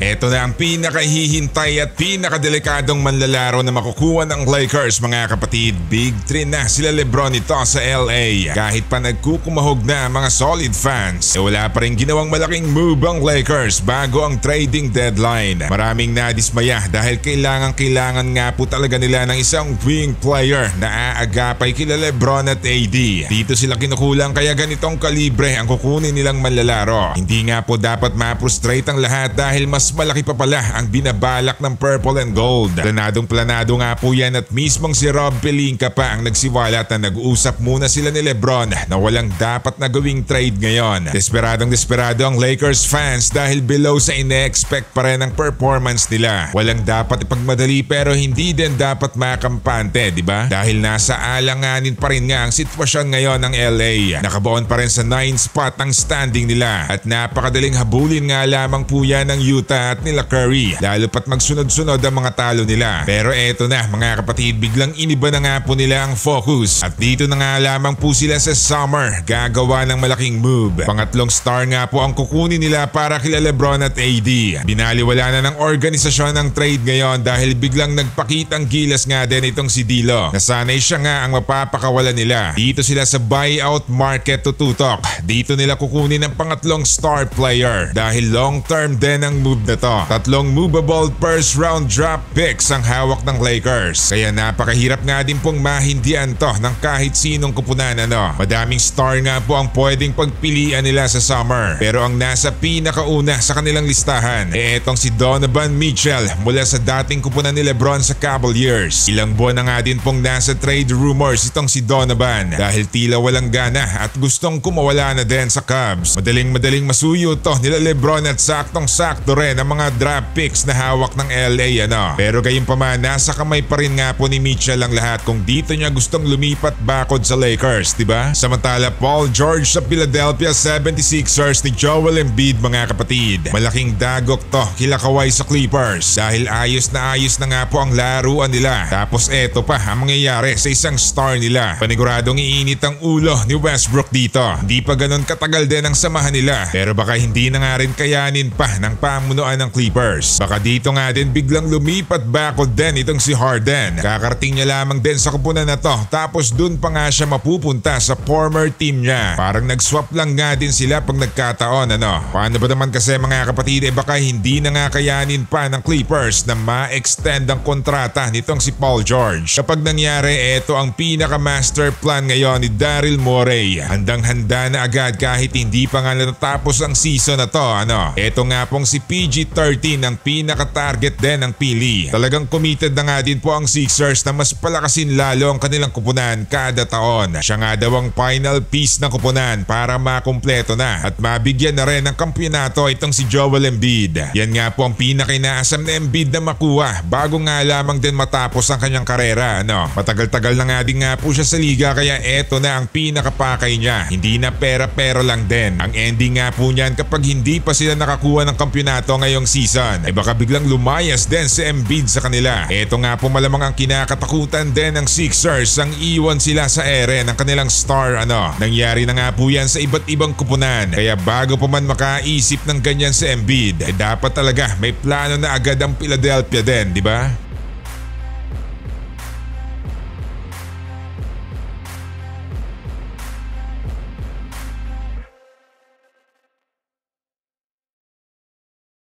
Ito na ang pinakahihintay at pinakadelikadong manlalaro na makukuha ng Lakers mga kapatid. Big 3 na sila LeBron ito sa LA. Kahit pa nagkukumahog na mga solid fans, wala pa rin ginawang malaking move ang Lakers bago ang trading deadline. Maraming nadismaya dahil kailangan nga po talaga nila ng isang wing player na aagapay kila LeBron at AD. Dito sila kinukulang kaya ganitong kalibre ang kukunin nilang manlalaro. Hindi nga po dapat ma-frustrate ang lahat dahil mas malaki pa pala ang binabalak ng purple and gold. Planado nga po yan at mismong si Rob Pelinka pa ang nagsiwalat na nag-uusap muna sila ni LeBron na walang dapat na gawing trade ngayon. Desperado ang Lakers fans dahil below sa ine-expect pa rin ang performance nila. Walang dapat ipagmadali pero hindi din dapat makampante, di ba? Dahil nasa alanganin pa rin nga ang sitwasyon ngayon ng LA. Nakabaon pa rin sa 9 spot ang standing nila at napakadaling habulin nga lamang po yan ng Utah at nila Curry. Lalo pat magsunod-sunod ang mga talo nila. Pero eto na mga kapatid, biglang iniba na nga po nila ang focus. At dito na nga lamang po sila sa summer gagawa ng malaking move. Pangatlong star nga po ang kukunin nila para kila LeBron at AD. Binaliwala na ng organisasyon ng trade ngayon dahil biglang nagpakitang gilas nga din itong si D'Lo. Nasanay siya nga ang mapapakawalan nila. Dito sila sa buyout market tututok. Dito nila kukunin ang pangatlong star player dahil long term din ang move na to. 3 movable first round drop picks ang hawak ng Lakers. Kaya napakahirap nga din pong mahindian to ng kahit sinong kupunan Madaming star nga po ang pwedeng pagpilian nila sa summer. Pero ang nasa pinakauna sa kanilang listahan etong si Donovan Mitchell mula sa dating kupunan ni LeBron sa Cavaliers. Ilang buwan na nga din pong nasa trade rumors itong si Donovan dahil tila walang gana at gustong kumawala na din sa Cubs. Madaling masuyo to nila LeBron at saktong-sakto rin ang mga draft picks na hawak ng LA Pero gayunpaman nasa kamay pa rin nga po ni Mitchell ang lahat kung dito niya gustong lumipat bakod sa Lakers, diba? Samantala Paul George sa Philadelphia 76ers ni Joel Embiid mga kapatid. Malaking dagok to kila Kawhi sa Clippers dahil ayos na nga po ang laruan nila. Tapos eto pa ang mangyayari sa isang star nila. Paniguradong iinit ang ulo ni Westbrook dito. Hindi pa ganun katagal din ang samahan nila pero baka hindi na nga rin kayanin pa ng pamunuan ng Clippers. Baka dito nga din biglang lumipat bakod din itong si Harden. Kakarating niya lamang din sa kupunan na to tapos dun pa nga siya mapupunta sa former team niya. Parang nag-swap lang nga din sila pag nagkataon Paano ba naman kasi mga kapatid baka hindi na nga kayanin pa ng Clippers na ma-extend ang kontrata nitong si Paul George. Kapag nangyari ito ang pinaka-master plan ngayon ni Daryl Morey. Handang-handa na agad kahit hindi pa nga natatapos ang season na to Ito nga pong si PG-13 ang pinaka-target din ng pili. Talagang committed na nga din po ang Sixers na mas palakasin lalo ang kanilang kupunan kada taon. Siya nga daw ang final piece ng kupunan para makumpleto na at mabigyan na rin ng kampyonato itong si Joel Embiid. Yan nga po ang pinaka-inaasam na Embiid na makuha bago nga lamang din matapos ang kanyang karera. Matagal-tagal na nga din nga po siya sa liga kaya eto na ang pinakapakay niya. Hindi na pera-pero lang din. Ang ending nga po niyan kapag hindi pa sila nakakuha ng kampyonato ngayong season ay baka biglang lumayas din si Embiid sa kanila. Eto nga po malamang ang kinakatakutan din ng Sixers ang iwan sila sa ere ng kanilang star. Nangyari na nga po yan sa iba't ibang kupunan. Kaya bago pa man makaisip ng ganyan si Embiid dapat talaga may plano na agad ang Philadelphia din, di ba?